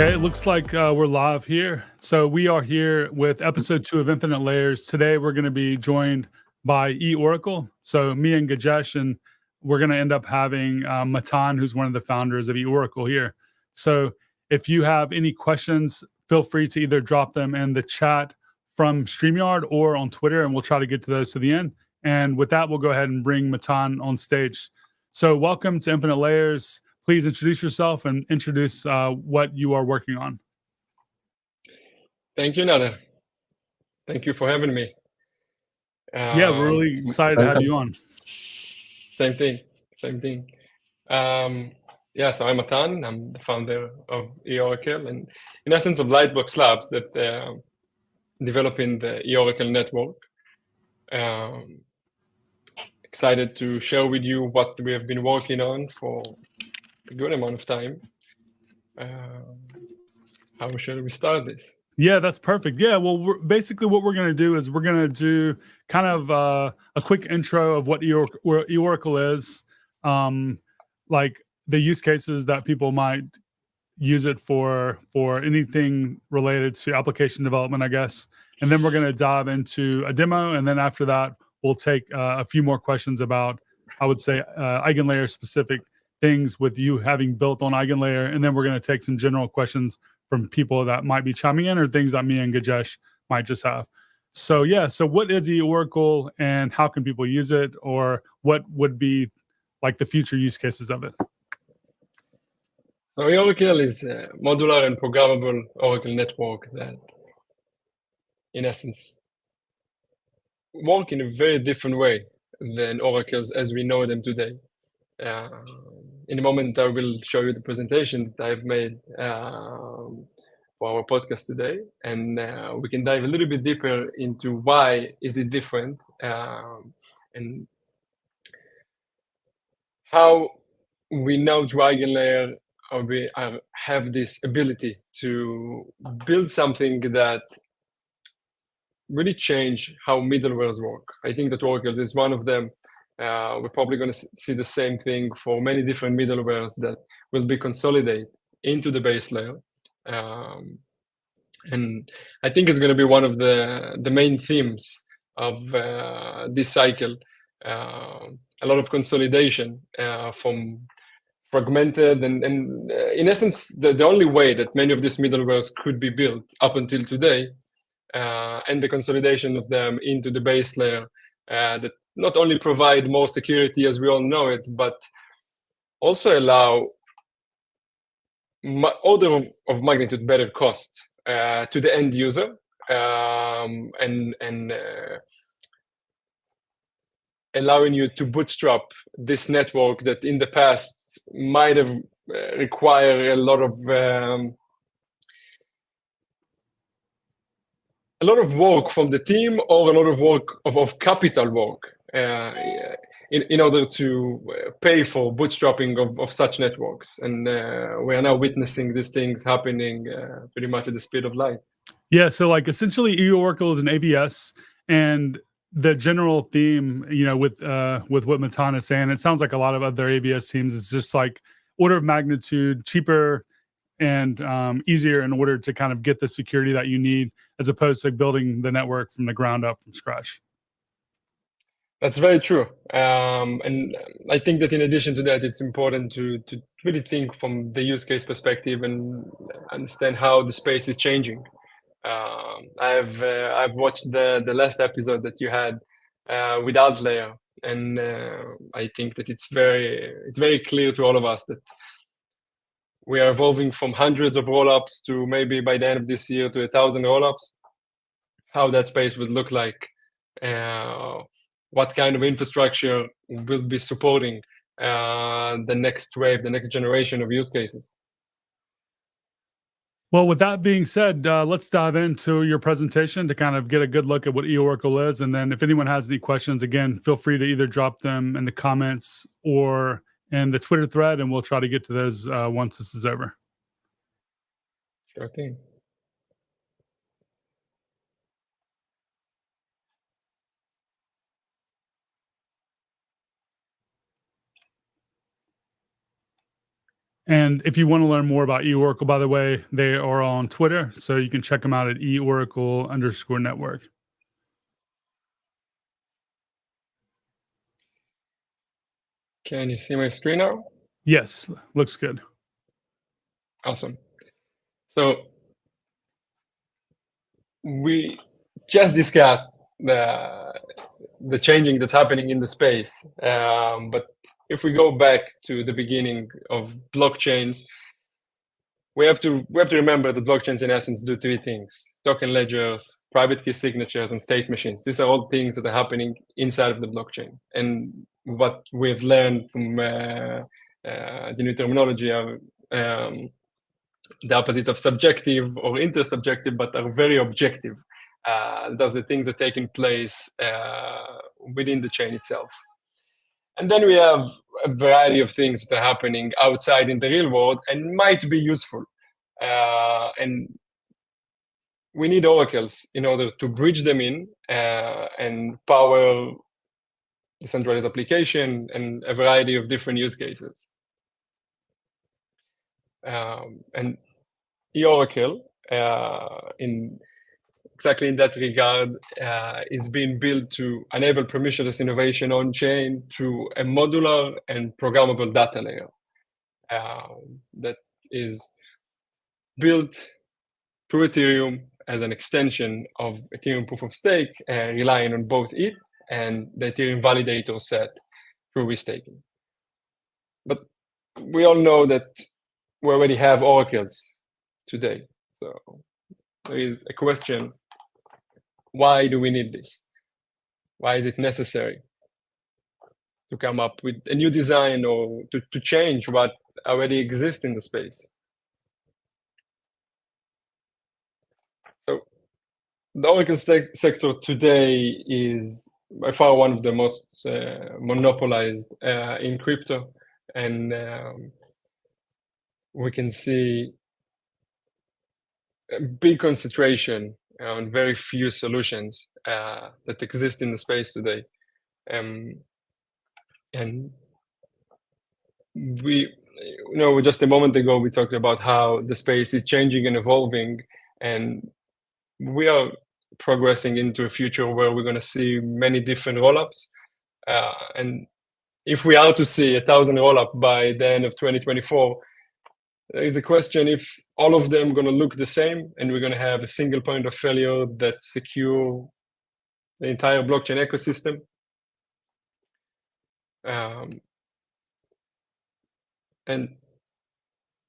Okay, it looks like we're live here. So we are here with episode 2 of Infinite Layers. Today we're going to be joined by EOracle. So me and Gajesh, and we're going to end up having Matan, who's one of the founders of EOracle here. So if you have any questions, feel free to either drop them in the chat from StreamYard or on Twitter, and we'll try to get to those to the end. And with that, we'll go ahead and bring Matan on stage. So welcome to Infinite Layers. Please introduce yourself and introduce what you are working on. Thank you, Nana. Thank you for having me. Yeah, we're really excited to have you on. Same thing. So I'm Matan. I'm the founder of EOracle, and in essence of Lightbox Labs that developing the EOracle network. Excited to share with you what we have been working on for a good amount of time. How shall we start this? Yeah, that's perfect. Yeah, well, basically what we're going to do is we're going to do kind of a quick intro of what EOracle is, like the use cases that people might use it for anything related to application development, I guess. And then we're going to dive into a demo, and then after that, we'll take a few more questions about, I would say, EigenLayer specific things with you having built on EigenLayer, and then we're going to take some general questions from people that might be chiming in or things that me and Gajesh might just have. So yeah, so what is EOracle and how can people use it, or what would be like the future use cases of it? So EOracle is a modular and programmable Oracle network that, in essence, work in a very different way than oracles as we know them today. In a moment, I will show you the presentation that I've made for our podcast today, and we can dive a little bit deeper into why is it different and how we know through EigenLayer we have this ability to build something that really change how middlewares work. I think that Oracle is one of them. We're probably going to see the same thing for many different middlewares that will be consolidated into the base layer. And I think it's going to be one of the main themes of this cycle. A lot of consolidation from fragmented and in essence, the only way that many of these middlewares could be built up until today, and the consolidation of them into the base layer that not only provide more security as we all know it, but also allow order of magnitude better cost to the end user, and allowing you to bootstrap this network that in the past might have required a lot of work from the team, or a lot of work of capital work in order to pay for bootstrapping of such networks. And we are now witnessing these things happening pretty much at the speed of light. Yeah, so like essentially EOracle is an AVS, and the general theme, with what Matan is saying, it sounds like a lot of other AVS teams is just like order of magnitude cheaper and easier in order to kind of get the security that you need, as opposed to building the network from the ground up from scratch. That's very true. And I think that in addition to that, it's important to really think from the use case perspective and understand how the space is changing. I've watched the last episode that you had with EigenLayer, and I think that it's very clear to all of us that we are evolving from hundreds of rollups to maybe by the end of this year to 1,000 rollups. How that space would look like, what kind of infrastructure will be supporting the next wave, the next generation of use cases. Well, with that being said, let's dive into your presentation to kind of get a good look at what EOracle is. And then if anyone has any questions, again, feel free to either drop them in the comments or in the Twitter thread, and we'll try to get to those once this is over. Sure thing. And if you want to learn more about EOracle, by the way, they are on Twitter, so you can check them out at EOracle_network. Can you see my screen now? Yes, looks good. Awesome. So we just discussed the changing that's happening in the space. But if we go back to the beginning of blockchains, we have to remember that blockchains in essence do three things: token ledgers, private key signatures, and state machines. These are all things that are happening inside of the blockchain. And what we've learned from the new terminology are the opposite of subjective or intersubjective, but are very objective. Those are the things that are taking place within the chain itself. And then we have a variety of things that are happening outside in the real world and might be useful. And we need oracles in order to bridge them in and power decentralized application and a variety of different use cases. And EOracle, exactly in that regard, is being built to enable permissionless innovation on-chain through a modular and programmable data layer that is built through Ethereum as an extension of Ethereum proof of stake, relying on both it and the Ethereum validator set through restaking. But we all know that we already have oracles today. So there is a question: why do we need this? Why is it necessary to come up with a new design or to change what already exists in the space? So the oracle sector today is by far one of the most monopolized in crypto, and we can see a big concentration on very few solutions that exist in the space today. And we, just a moment ago, we talked about how the space is changing and evolving, and we are progressing into a future where we're going to see many different rollups. And if we are to see 1,000 rollup by the end of 2024, there is a question if all of them going to look the same and we're going to have a single point of failure that secure the entire blockchain ecosystem. And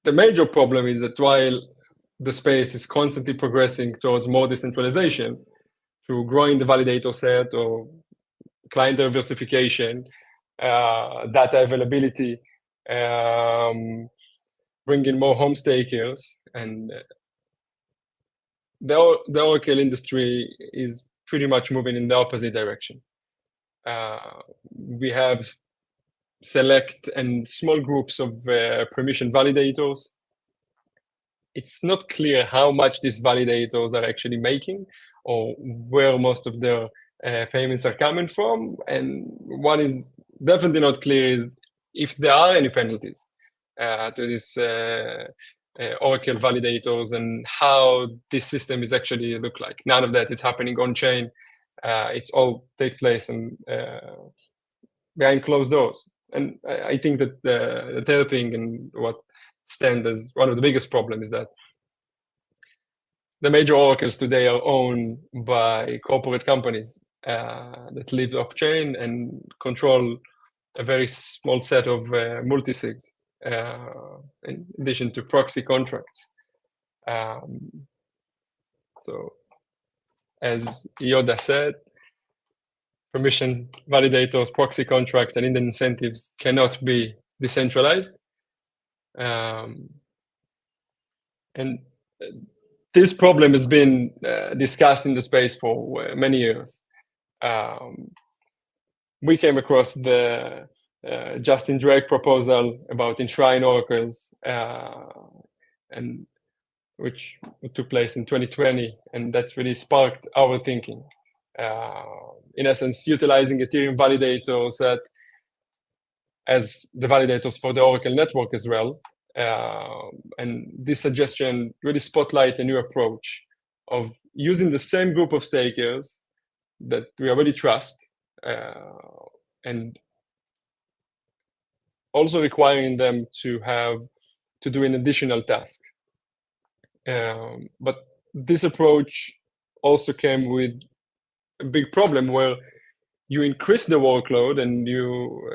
the major problem is that while the space is constantly progressing towards more decentralization through growing the validator set or client diversification, data availability, bringing more home stakers, and the Oracle industry is pretty much moving in the opposite direction. We have select and small groups of permission validators. It's not clear how much these validators are actually making or where most of their payments are coming from. And what is definitely not clear is if there are any penalties to these Oracle validators and how this system is actually look like. None of that is happening on chain. It's all take place and behind closed doors. And I think that the third thing and what stands as one of the biggest problems is that the major oracles today are owned by corporate companies that live off-chain and control a very small set of multisigs, in addition to proxy contracts. So, as Yoda said, permission validators, proxy contracts, and Indian incentives cannot be decentralized. And this problem has been discussed in the space for many years. We came across the Justin Drake proposal about enshrine oracles, and which took place in 2020, and that really sparked our thinking. In essence, utilizing Ethereum validators that as the validators for the Oracle network as well, And this suggestion really spotlight a new approach of using the same group of stakers that we already trust, and also requiring them to do an additional task. But this approach also came with a big problem where you increase the workload and you,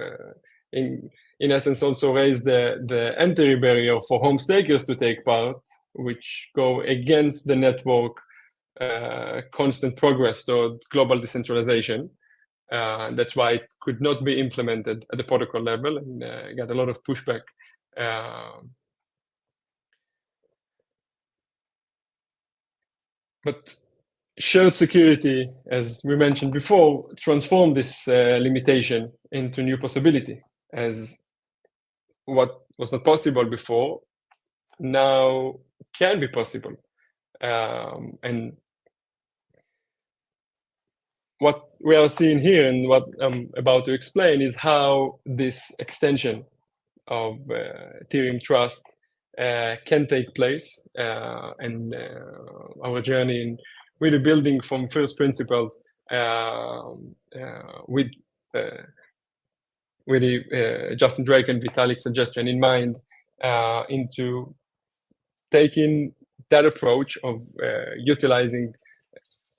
in essence, also raise the entry barrier for home stakers to take part, which go against the network constant progress toward global decentralization. That's why it could not be implemented at the protocol level, and got a lot of pushback. But shared security, as we mentioned before, transformed this limitation into new possibility, as what was not possible before now can be possible. And what we are seeing here and what I'm about to explain is how this extension of Ethereum Trust can take place, and our journey in really building from first principles with Justin Drake and Vitalik's suggestion in mind, into taking that approach of utilizing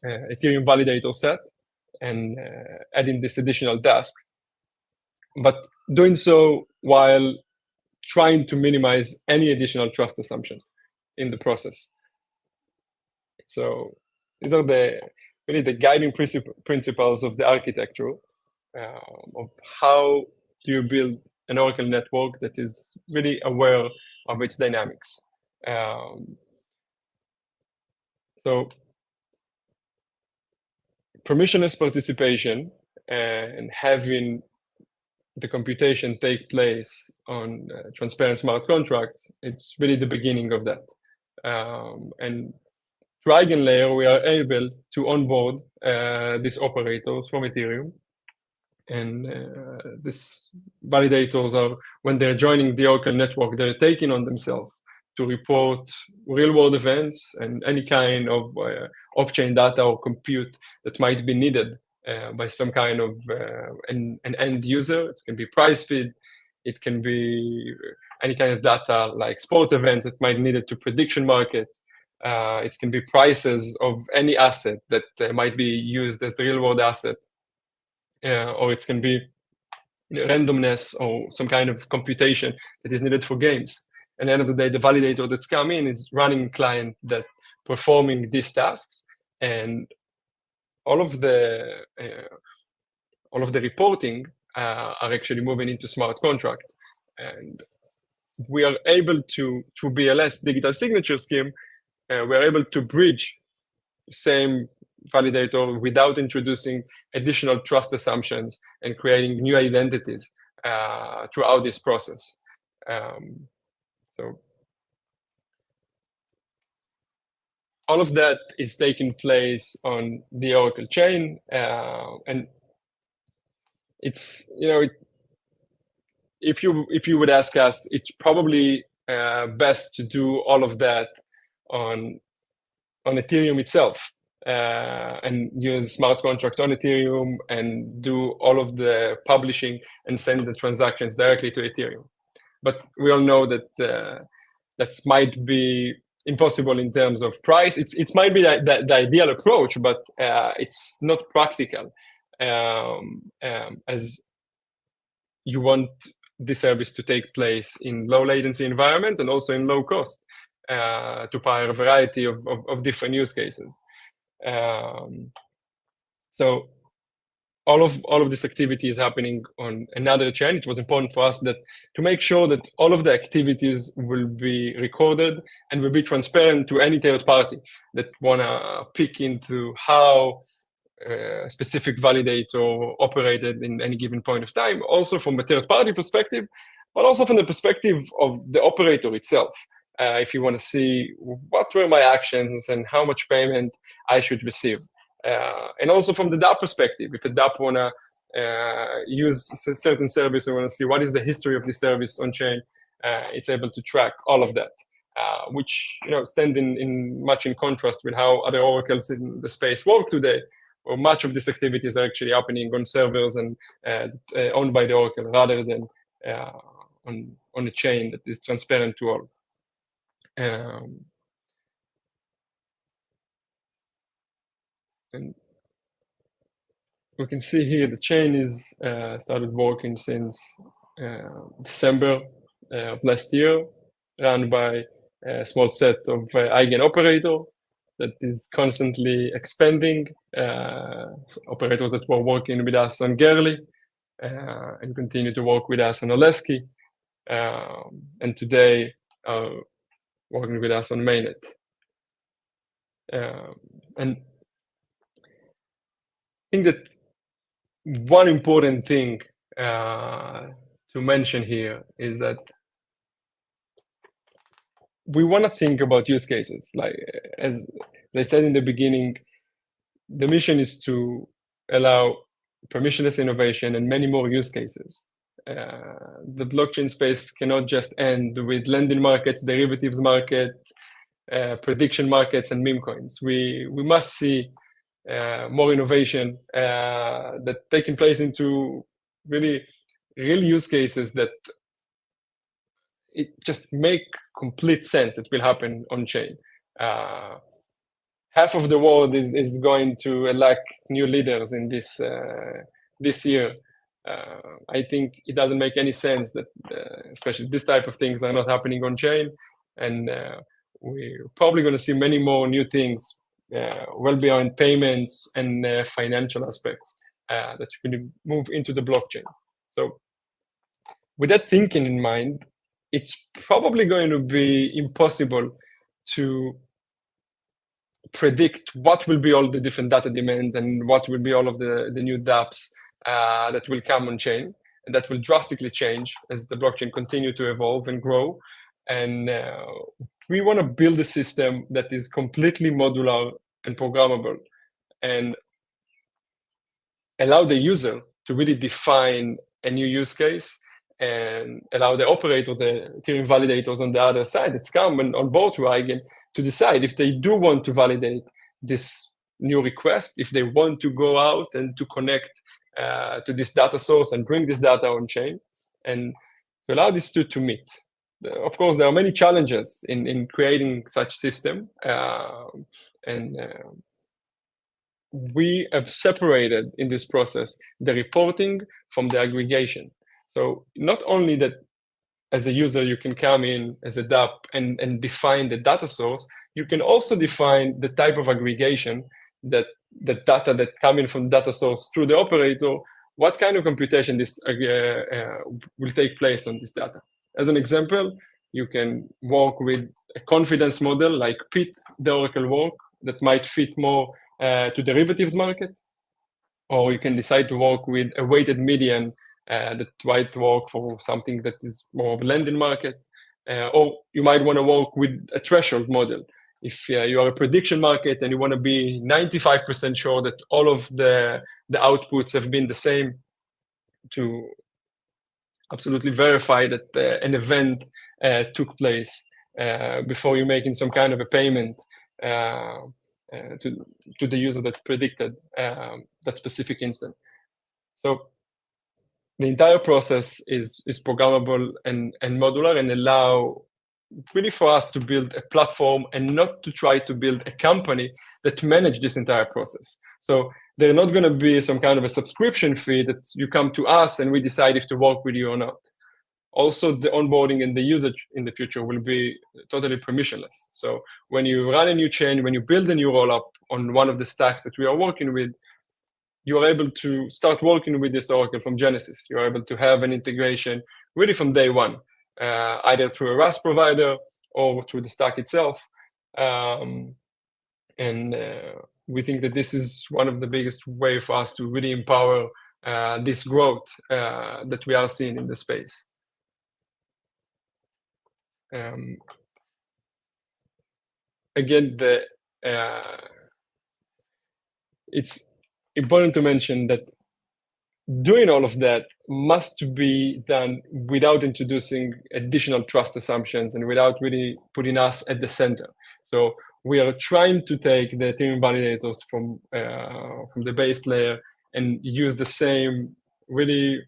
Ethereum validator set and adding this additional task, but doing so while trying to minimize any additional trust assumption in the process. So these are really the guiding principles of the architecture of how do you build an Oracle network that is really aware of its dynamics. So permissionless participation and having the computation take place on transparent smart contracts, it's really the beginning of that. And through EigenLayer, we are able to onboard these operators from Ethereum. And these validators are, when they're joining the Oracle network, they're taking on themselves to report real-world events and any kind of off-chain data or compute that might be needed by some kind of an end user. It can be price feed. It can be any kind of data like sport events that might be needed to prediction markets. It can be prices of any asset that might be used as the real-world asset. Or it can be randomness or some kind of computation that is needed for games. At the end of the day, the validator that's come in is running a client that performing these tasks, and all of the reporting are actually moving into smart contract. And we are able to, through BLS, digital signature scheme, we're able to bridge the same validator without introducing additional trust assumptions and creating new identities throughout this process. So all of that is taking place on the Oracle chain, and it's, if you would ask us, it's probably best to do all of that on Ethereum itself, and use smart contract on Ethereum and do all of the publishing and send the transactions directly to Ethereum. But we all know that that might be impossible in terms of price. It might be the ideal approach, but it's not practical, as you want the service to take place in low latency environment and also in low cost to power a variety of different use cases. So all of this activity is happening on another chain. It was important for us that to make sure that all of the activities will be recorded and will be transparent to any third party that wanna peek into how a specific validator operated in any given point of time, also from a third party perspective, but also from the perspective of the operator itself. If you want to see what were my actions and how much payment I should receive. And also from the DApp perspective, if a DApp want to use a certain service and want to see what is the history of this service on chain, it's able to track all of that, which stand in much in contrast with how other oracles in the space work today, where much of these activities are actually happening on servers and owned by the oracle rather than on a chain that is transparent to all. And we can see here the chain is started working since December of last year, run by a small set of eigen operator that is constantly expanding, operators that were working with us on Gerli and continue to work with us on Oleski, and today are working with us on mainnet. And I think that one important thing to mention here is that we want to think about use cases. Like, as I said in the beginning, the mission is to allow permissionless innovation and many more use cases. The blockchain space cannot just end with lending markets, derivatives market, prediction markets, and meme coins. We must see more innovation that taking place into really real use cases that it just make complete sense that will happen on chain. Half of the world is going to elect new leaders in this year. I think it doesn't make any sense that especially this type of things are not happening on chain, and we're probably going to see many more new things well beyond payments and financial aspects that will move into the blockchain. So with that thinking in mind, it's probably going to be impossible to predict what will be all the different data demands and what will be all of the new dApps that will come on chain, and that will drastically change as the blockchain continue to evolve and grow. And we want to build a system that is completely modular and programmable and allow the user to really define a new use case and allow the operator, the Ethereum validators on the other side that's come and on board to Eigen to decide if they do want to validate this new request, if they want to go out and to connect to this data source and bring this data on chain, and to allow these two to meet. Of course, there are many challenges in creating such system, and we have separated in this process the reporting from the aggregation. So not only that as a user you can come in as a dApp and define the data source, you can also define the type of aggregation that the data that come in from data source through the operator, what kind of computation this will take place on this data. As an example, you can work with a confidence model like Pit, the Oracle work, that might fit more to derivatives market, or you can decide to work with a weighted median that might work for something that is more of a lending market, or you might want to work with a threshold model. If you are a prediction market and you want to be 95% sure that all of the outputs have been the same, to absolutely verify that an event took place before you're making some kind of a payment to the user that predicted that specific instant. So the entire process is programmable and modular, and allow really for us to build a platform and not to try to build a company that manage this entire process. So they're not going to be some kind of a subscription fee that you come to us and we decide if to work with you or not. Also, the onboarding and the usage in the future will be totally permissionless. So when you run a new chain, when you build a new rollup on one of the stacks that we are working with, you are able to start working with this Oracle from Genesis. You're able to have an integration really from day one, either through a RAS provider or through the stack itself. And we think that this is one of the biggest way for us to really empower this growth that we are seeing in the space. Again, it's important to mention that doing all of that must be done without introducing additional trust assumptions and without really putting us at the center. So we are trying to take the Ethereum validators from the base layer and use the same really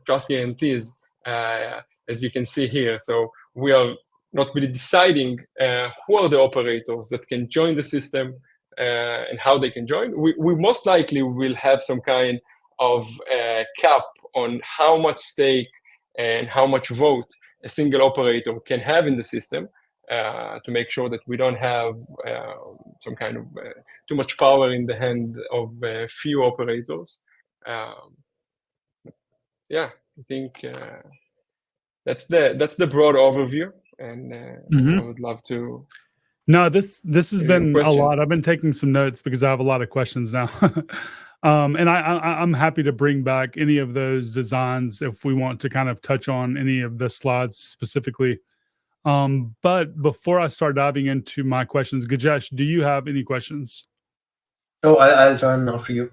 trust guarantees as you can see here. So we are not really deciding who are the operators that can join the system and how they can join. We most likely will have some kind of cap on how much stake and how much vote a single operator can have in the system to make sure that we don't have some kind of too much power in the hand of few operators. Yeah, I think that's the broad overview, and I would love to. No, this has been a question. lot. I've been taking some notes because I have a lot of questions now. And I'm happy to bring back any of those designs if we want to kind of touch on any of the slides specifically. But before I start diving into my questions, Gajesh, do you have any questions? Oh, I'll join now for you.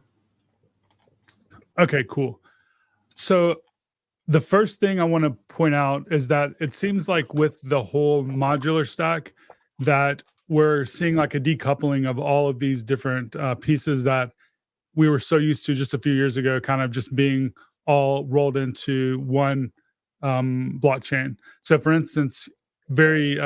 Okay, cool. So the first thing I want to point out is that it seems like with the whole modular stack that we're seeing like a decoupling of all of these different pieces that we were so used to just a few years ago, kind of just being all rolled into one blockchain. So for instance, very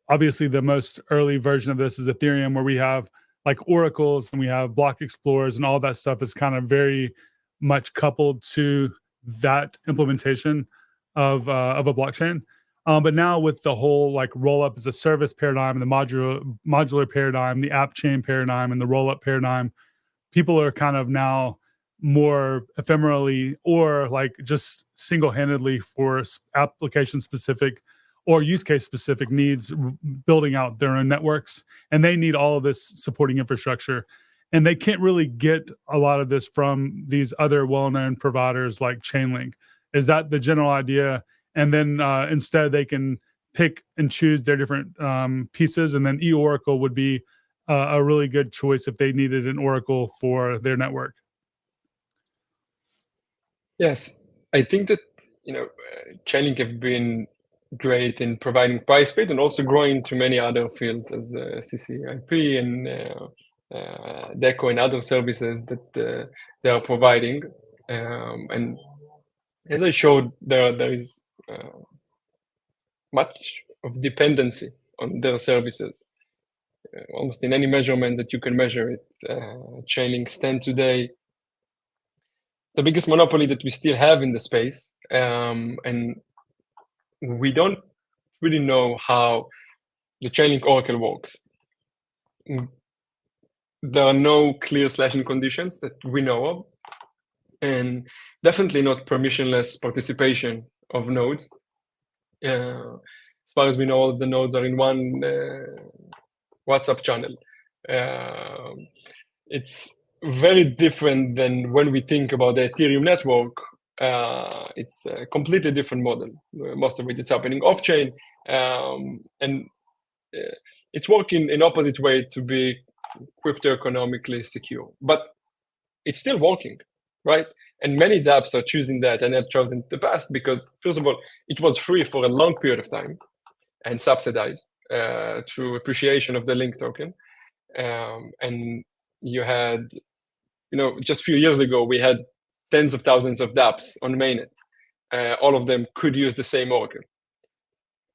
obviously the most early version of this is Ethereum, where we have like oracles and we have block explorers and all that stuff is kind of very much coupled to that implementation of a blockchain. But now with the whole like roll up as a service paradigm, the modular paradigm, the app chain paradigm, and the roll up paradigm, people are kind of now more ephemerally or like just single-handedly for application specific or use case specific needs building out their own networks, and they need all of this supporting infrastructure, and they can't really get a lot of this from these other well-known providers like Chainlink. Is that the general idea? And then instead they can pick and choose their different pieces, and then EOracle would be a really good choice if they needed an oracle for their network. Yes, I think that Chainlink have been great in providing price feed and also growing to many other fields as CCIP and Deco and other services that they are providing. And as I showed, there is much of dependency on their services. Almost in any measurement that you can measure it, Chainlink stand today the biggest monopoly that we still have in the space, and we don't really know how the Chainlink Oracle works. There are no clear slashing conditions that we know of, and definitely not permissionless participation of nodes. As far as we know, all of the nodes are in one WhatsApp channel. It's very different than when we think about the Ethereum network. It's a completely different model. Most of it's happening off-chain, and it's working in opposite way to be crypto-economically secure. But it's still working, right? And many dApps are choosing that and have chosen the past because, first of all, it was free for a long period of time and subsidized through appreciation of the link token. And you had, just a few years ago, we had tens of thousands of dApps on mainnet. All of them could use the same oracle.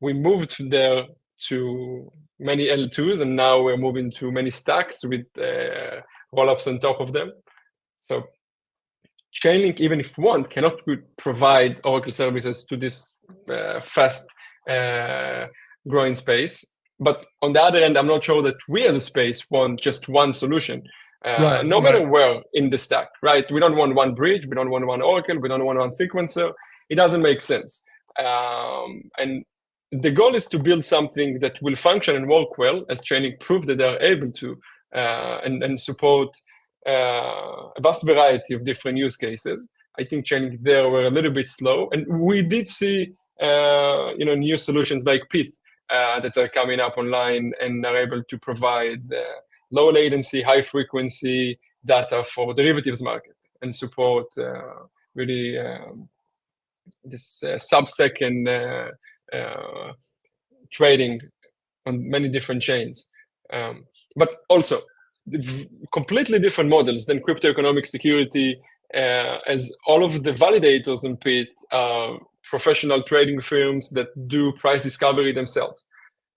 We moved there to many L2s, and now we're moving to many stacks with rollups on top of them. So Chainlink, even if one, cannot provide Oracle services to this fast growing space. But on the other end, I'm not sure that we as a space want just one solution, no matter where in the stack, right? We don't want one bridge, we don't want one Oracle, we don't want one sequencer. It doesn't make sense. And the goal is to build something that will function and work well, as Chainlink proved that they're able to, and support a vast variety of different use cases. I think Chainlink there were a little bit slow, and we did see new solutions like Pith that are coming up online and are able to provide low latency, high frequency data for derivatives market and support really this sub-second trading on many different chains. But also completely different models than crypto economic security, as all of the validators in PIT are professional trading firms that do price discovery themselves.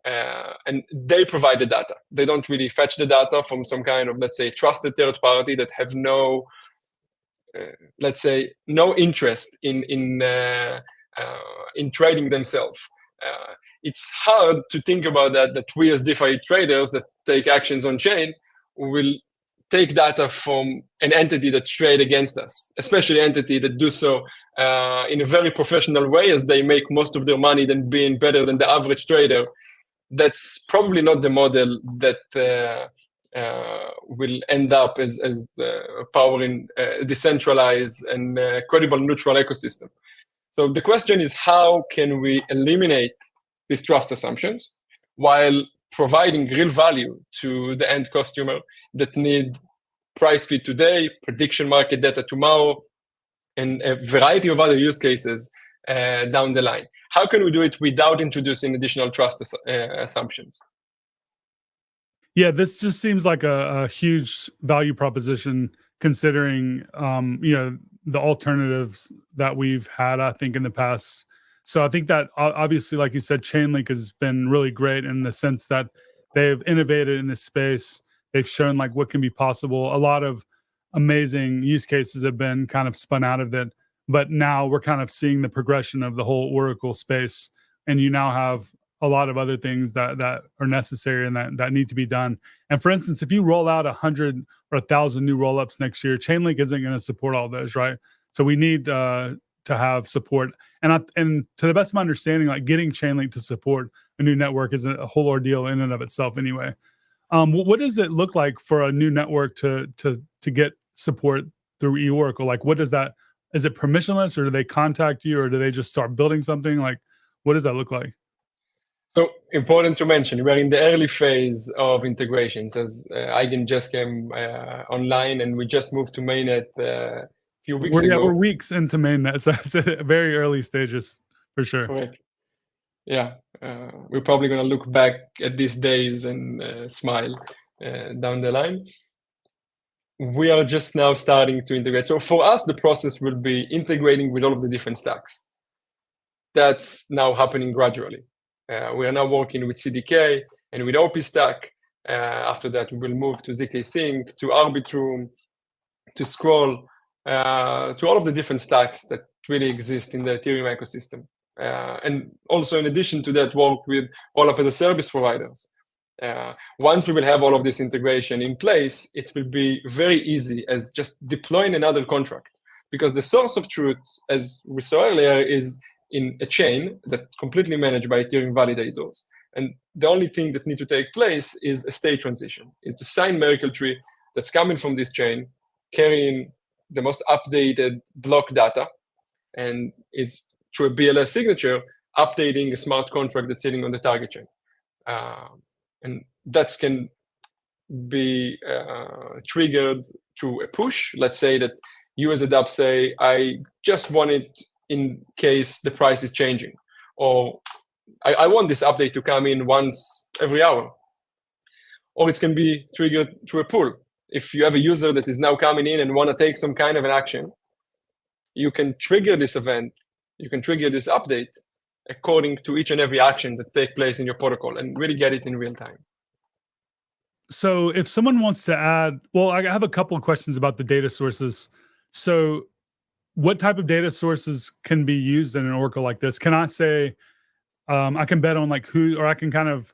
And they provide the data. They don't really fetch the data from some kind of, let's say, trusted third party that have no, let's say, no interest in trading themselves. It's hard to think about that we as DeFi traders that take actions on chain will take data from an entity that trade against us, especially entity that do so in a very professional way, as they make most of their money than being better than the average trader. That's probably not the model that will end up as powering a decentralized and credible neutral ecosystem. So the question is, how can we eliminate these trust assumptions while providing real value to the end customer that need price feed today, prediction market data tomorrow, and a variety of other use cases down the line? How can we do it without introducing additional trust assumptions? Yeah, this just seems like a huge value proposition, considering the alternatives that we've had, I think, in the past. So I think that obviously, like you said, Chainlink has been really great in the sense that they've innovated in this space. They've shown like what can be possible. A lot of amazing use cases have been kind of spun out of it. But now we're kind of seeing the progression of the whole Oracle space. And you now have a lot of other things that are necessary and that need to be done. And for instance, if you roll out 100 or 1,000 new rollups next year, Chainlink isn't going to support all those, right? So we need to have support. And to the best of my understanding, like getting Chainlink to support a new network is a whole ordeal in and of itself anyway. What does it look like for a new network to get support through EOracle? Like, what does that, is it permissionless, or do they contact you, or do they just start building something? Like, what does that look like? So important to mention, we're in the early phase of integrations, as Eigen just came online, and we just moved to mainnet a few weeks ago. Yeah, we're weeks into mainnet, so it's very early stages for sure. Correct. Yeah, we're probably going to look back at these days and smile down the line. We are just now starting to integrate. So for us, the process will be integrating with all of the different stacks. That's now happening gradually. We are now working with CDK and with OP Stack. After that, we will move to ZK Sync, to Arbitrum, to Scroll, to all of the different stacks that really exist in the Ethereum ecosystem. And also, in addition to that, work with all of the service providers. Once we will have all of this integration in place, it will be very easy as just deploying another contract, because the source of truth, as we saw earlier, is in a chain that's completely managed by Ethereum validators. And the only thing that needs to take place is a state transition. It's a signed Miracle tree that's coming from this chain, carrying the most updated block data, and is through a BLS signature, updating a smart contract that's sitting on the target chain. And that can be triggered through a push. Let's say that you as a DApp say, I just want it in case the price is changing, or I want this update to come in once every hour. Or it can be triggered through a pull. If you have a user that is now coming in and want to take some kind of an action, you can trigger this event, you can trigger this update according to each and every action that take place in your protocol, and really get it in real time. So if someone wants to add, well, I have a couple of questions about the data sources. So what type of data sources can be used in an Oracle like this? Can I say, I can bet on like who, or I can kind of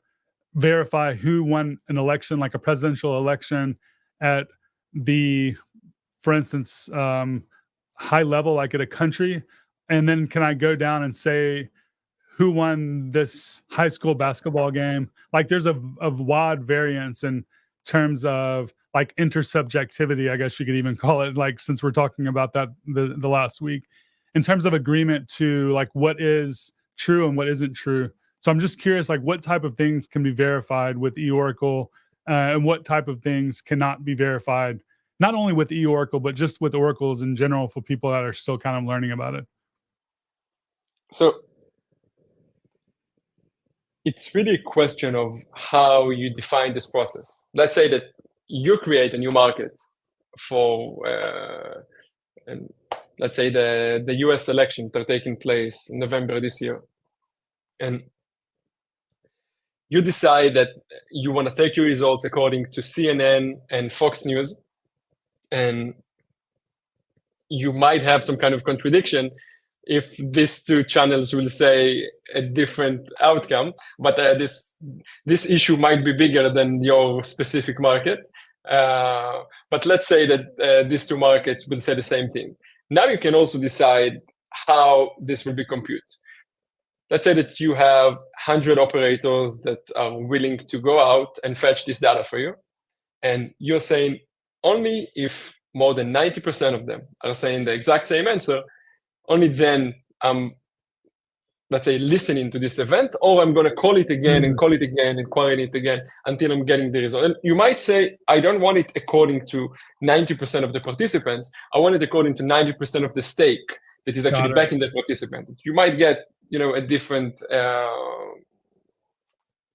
verify who won an election, like a presidential election at the, for instance, high level, like at a country. And then can I go down and say who won this high school basketball game? Like there's a wide variance in terms of like intersubjectivity, I guess you could even call it, like since we're talking about that the last week, in terms of agreement to like what is true and what isn't true. So I'm just curious, like what type of things can be verified with EOracle and what type of things cannot be verified, not only with EOracle, but just with oracles in general for people that are still kind of learning about it? So it's really a question of how you define this process. Let's say that you create a new market for, and let's say the US elections are taking place in November this year. And you decide that you want to take your results according to CNN and Fox News, and you might have some kind of contradiction if these two channels will say a different outcome, but this issue might be bigger than your specific market. But let's say that these two markets will say the same thing. Now you can also decide how this will be computed. Let's say that you have 100 operators that are willing to go out and fetch this data for you. And you're saying only if more than 90% of them are saying the exact same answer, only then I'm, let's say, listening to this event, or I'm going to call it again and call it again and call it again until I'm getting the result. And you might say, I don't want it according to 90% of the participants. I want it according to 90% of the stake that is actually backing the participant. You might get, a different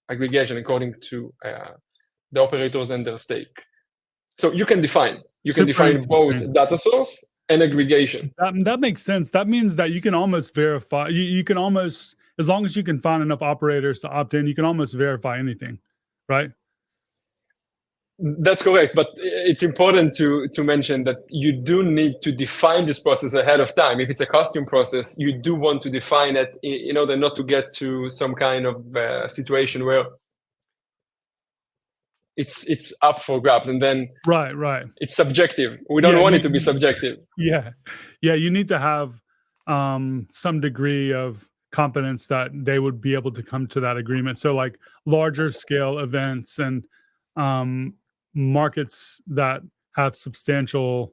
aggregation according to the operators and their stake. So you can define both data source and aggregation. That makes sense. That means that you can almost verify. You can almost, as long as you can find enough operators to opt in, you can almost verify anything, right? That's correct. But it's important to mention that you do need to define this process ahead of time. If it's a custom process, you do want to define it in order not to get to some kind of situation where it's up for grabs, and then right it's subjective. We don't want it to be subjective. Yeah you need to have some degree of confidence that they would be able to come to that agreement. So like larger scale events and markets that have substantial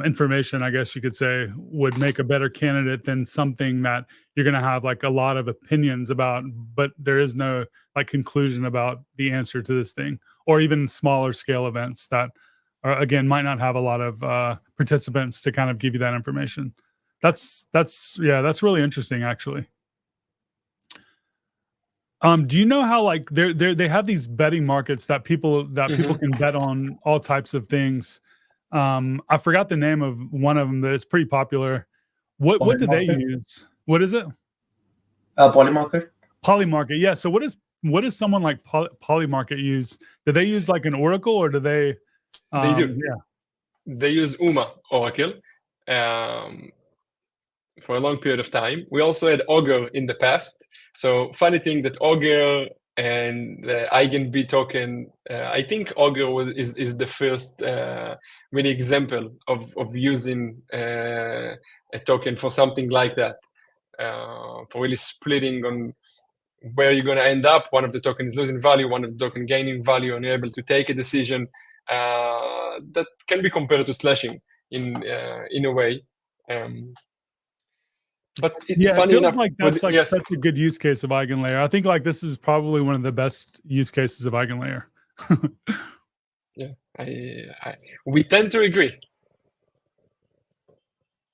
information, I guess you could say, would make a better candidate than something that you're going to have like a lot of opinions about, but there is no like conclusion about the answer to this thing. Or even smaller scale events that are, again, might not have a lot of participants to kind of give you that information. That's really interesting, actually. Do you know how like they have these betting markets that people can bet on all types of things? I forgot the name of one of them, but it's pretty popular. What do they use? What is it? Polymarket. Polymarket. Yeah. So what does someone like Polymarket use? Do they use like an Oracle, or do they? They do. Yeah. They use UMA Oracle for a long period of time. We also had Augur in the past. So funny thing that Augur and the EigenB token, I think Augur is the first really example of using a token for something like that, for really splitting on where you're going to end up. One of the tokens losing value, one of the token gaining value, and you're able to take a decision that can be compared to slashing in a way. But it feels enough, like that's such a good use case of EigenLayer. I think like this is probably one of the best use cases of EigenLayer. Yeah, we tend to agree.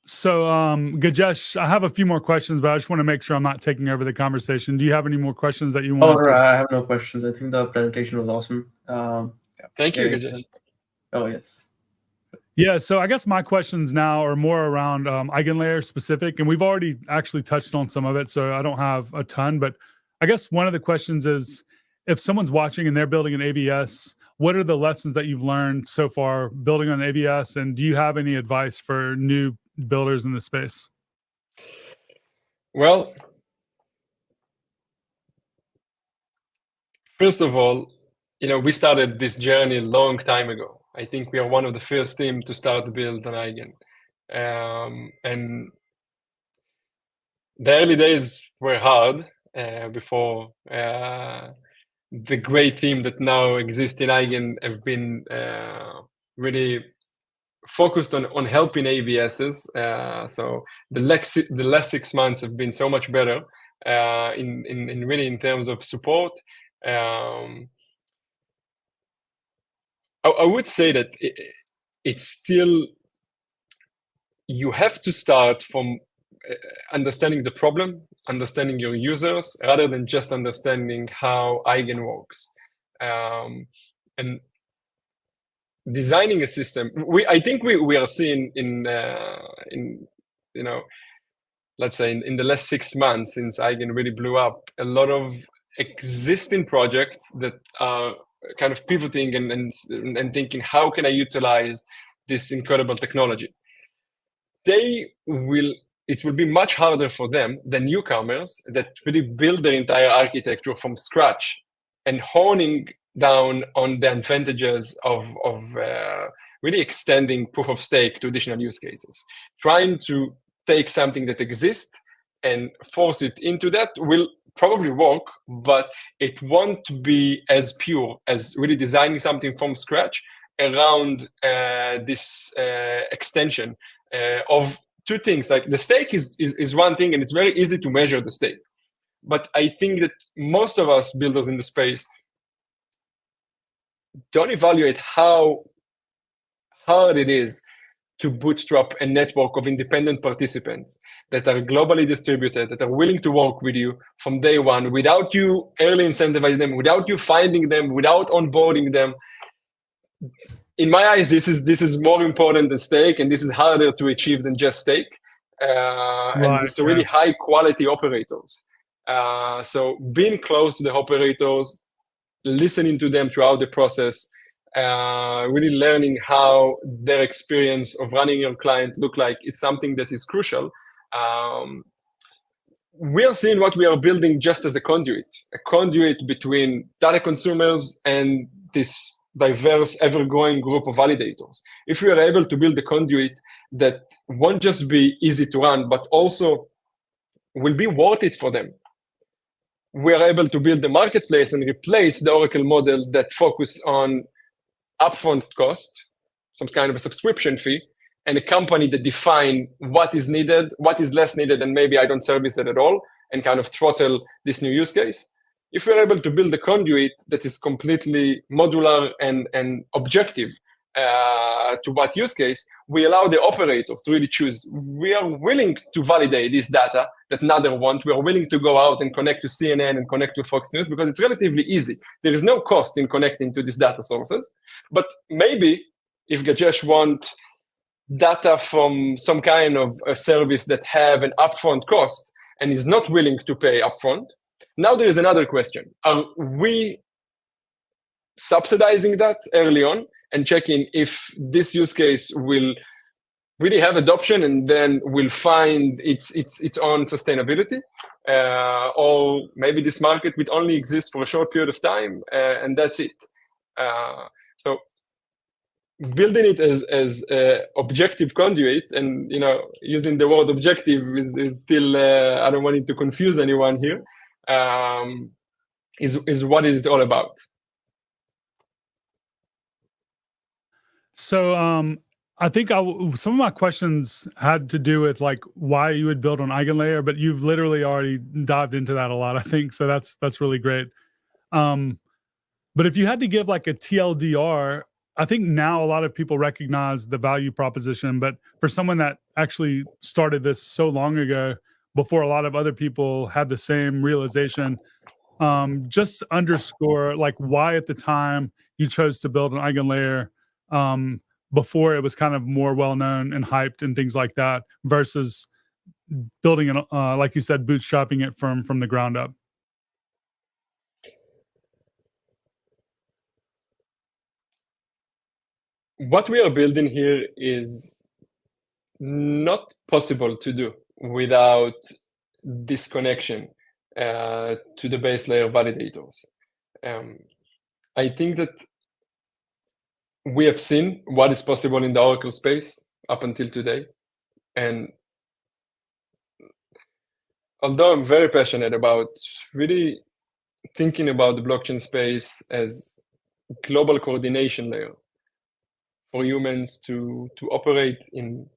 So, Gajesh, I have a few more questions, but I just want to make sure I'm not taking over the conversation. Do you have any more questions that you want? I have no questions. I think the presentation was awesome. Thank you, Gajesh. Oh, yes. Yeah, so I guess my questions now are more around EigenLayer specific, and we've already actually touched on some of it, so I don't have a ton. But I guess one of the questions is, if someone's watching and they're building an AVS, what are the lessons that you've learned so far building on AVS, and do you have any advice for new builders in the space? Well, first of all, we started this journey a long time ago. I think we are one of the first team to start to build an Eigen. And the early days were hard before the great team that now exists in Eigen have been really focused on helping AVSs. So the last 6 months have been so much better in terms of support. I would say that it's still, you have to start from understanding the problem, understanding your users, rather than just understanding how Eigen works. And designing a system, I think we are seeing in let's say in the last 6 months since Eigen really blew up, a lot of existing projects that are kind of pivoting and thinking, how can I utilize this incredible technology? It will be much harder for them than newcomers that really build their entire architecture from scratch and honing down on the advantages of really extending proof of stake to additional use cases. Trying to take something that exists and force it into that will probably work, but it won't be as pure as really designing something from scratch around this extension of two things. Like the stake is one thing, and it's very easy to measure the stake. But I think that most of us builders in the space don't evaluate how hard it is to bootstrap a network of independent participants that are globally distributed, that are willing to work with you from day one, without you early incentivizing them, without you finding them, without onboarding them. In my eyes, this is more important than stake, and this is harder to achieve than just stake. And it's really high quality operators. So being close to the operators, listening to them throughout the process, really learning how their experience of running your client look like is something that is crucial. We are seeing what we are building just as a conduit between data consumers and this diverse, ever-growing group of validators. If we are able to build a conduit that won't just be easy to run, but also will be worth it for them, we are able to build a marketplace and replace the Oracle model that focus on upfront cost, some kind of a subscription fee, and a company that define what is needed, what is less needed, and maybe I don't service it at all, and kind of throttle this new use case. If we're able to build a conduit that is completely modular and objective to what use case, we allow the operators to really choose. We are willing to validate this data that another want. We are willing to go out and connect to CNN and connect to Fox News because it's relatively easy. There is no cost in connecting to these data sources. But maybe if Gajesh want data from some kind of a service that have an upfront cost and is not willing to pay upfront, now there is another question. Are we subsidizing that early on and checking if this use case will really have adoption and then will find its own sustainability? Or maybe this market will only exist for a short period of time and that's it. So building it as objective conduit, and using the word objective is still I don't want it to confuse anyone here. Is what is it all about? So I think some of my questions had to do with like why you would build on EigenLayer, but you've literally already dived into that a lot, I think. So that's really great. But if you had to give like a TLDR, I think now a lot of people recognize the value proposition, but for someone that actually started this so long ago, before a lot of other people had the same realization, just underscore like why at the time you chose to build an EigenLayer before it was kind of more well-known and hyped and things like that, versus building it, like you said, bootstrapping it from the ground up. What we are building here is not possible to do without this connection to the base layer validators. I think that we have seen what is possible in the Oracle space up until today. And although I'm very passionate about really thinking about the blockchain space as global coordination layer for humans to operate in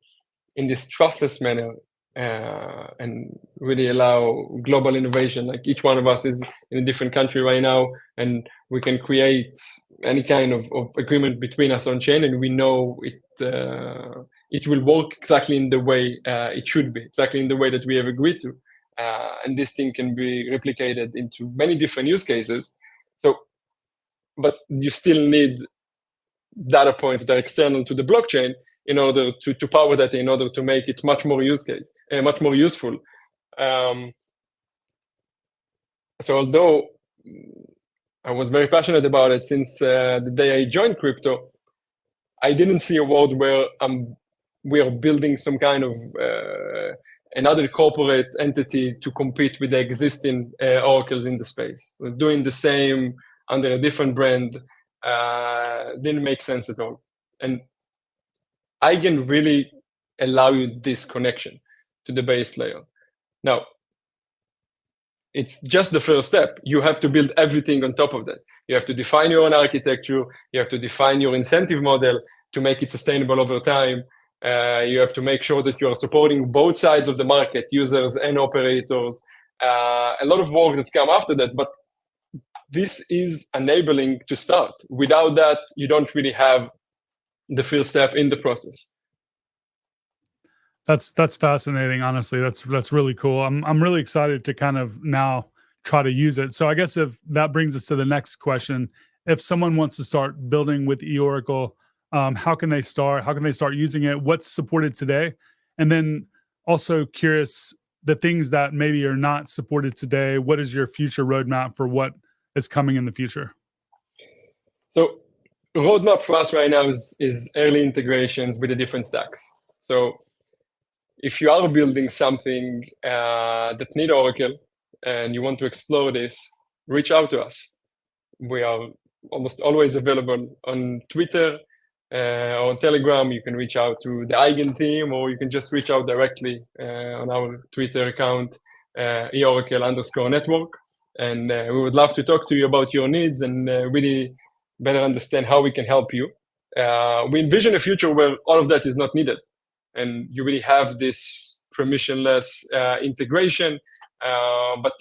this trustless manner and really allow global innovation. Like each one of us is in a different country right now, and we can create any kind of agreement between us on chain, and we know it will work exactly in the way it should be, exactly in the way that we have agreed to. And this thing can be replicated into many different use cases. So, but you still need data points that are external to the blockchain in order to power that, in order to make it much more much more useful. So although I was very passionate about it since the day I joined crypto, I didn't see a world where we are building some kind of another corporate entity to compete with the existing oracles in the space. We're doing the same under a different brand didn't make sense at all. And Eigen really allow you this connection to the base layer. Now, it's just the first step. You have to build everything on top of that. You have to define your own architecture. You have to define your incentive model to make it sustainable over time. You have to make sure that you are supporting both sides of the market, users and operators. A lot of work that's come after that, but this is enabling to start. Without that, you don't really have the first step in the process. That's fascinating. Honestly, that's really cool. I'm really excited to kind of now try to use it. So I guess if that brings us to the next question, if someone wants to start building with EOracle, how can they start? How can they start using it? What's supported today? And then also curious, the things that maybe are not supported today. What is your future roadmap for what is coming in the future? So roadmap for us right now is early integrations with the different stacks. So if you are building something that need Oracle and you want to explore this, reach out to us. We are almost always available on Twitter or on Telegram. You can reach out to the Eigen team, or you can just reach out directly on our Twitter account, EOracle_network. And we would love to talk to you about your needs and really better understand how we can help you. We envision a future where all of that is not needed, and you really have this permissionless integration. But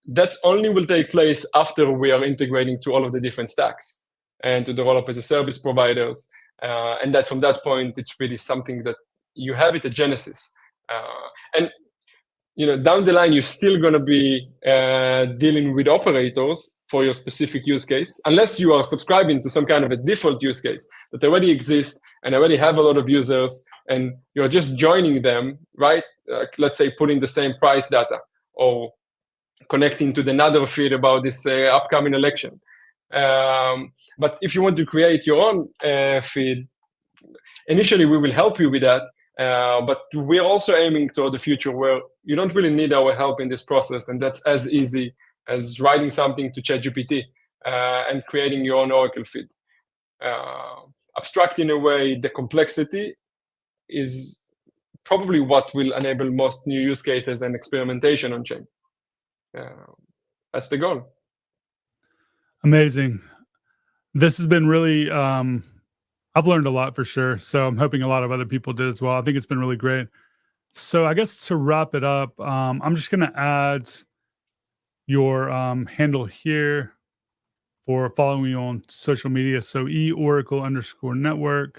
that only will take place after we are integrating to all of the different stacks and to the roll-up as a service providers. And that from that point, it's really something that you have it at Genesis. And down the line, you're still going to be dealing with operators for your specific use case, unless you are subscribing to some kind of a default use case that already exists and already have a lot of users, and you're just joining them, right? Let's say putting the same price data or connecting to another feed about this upcoming election. But if you want to create your own feed, initially we will help you with that. But we're also aiming toward the future where you don't really need our help in this process, and that's as easy as writing something to ChatGPT and creating your own Oracle feed. Abstracting away the complexity is probably what will enable most new use cases and experimentation on chain. That's the goal. Amazing. This has been really, I've learned a lot for sure. So I'm hoping a lot of other people did as well. I think it's been really great. So I guess to wrap it up, I'm just going to add your handle here for following you on social media. So EOracle_network.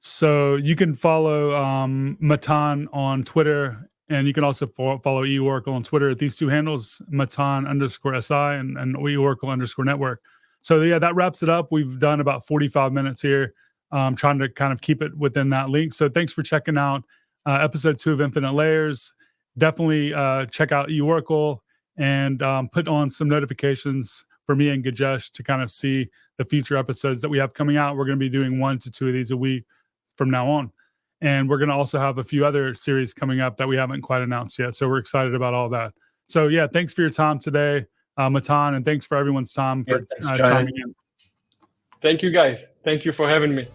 So you can follow Matan on Twitter, and you can also follow EOracle on Twitter at these two handles, Matan_SI and EOracle_network. So yeah, that wraps it up. We've done about 45 minutes here, trying to kind of keep it within that link. So thanks for checking out episode 2 of Infinite Layers. Definitely check out EOracle and put on some notifications for me and Gajesh to kind of see the future episodes that we have coming out. We're going to be doing 1 to 2 of these a week from now on. And we're going to also have a few other series coming up that we haven't quite announced yet. So we're excited about all that. So yeah, thanks for your time today, Matan, and thanks for everyone's time for chiming in. Thank you, guys. Thank you for having me.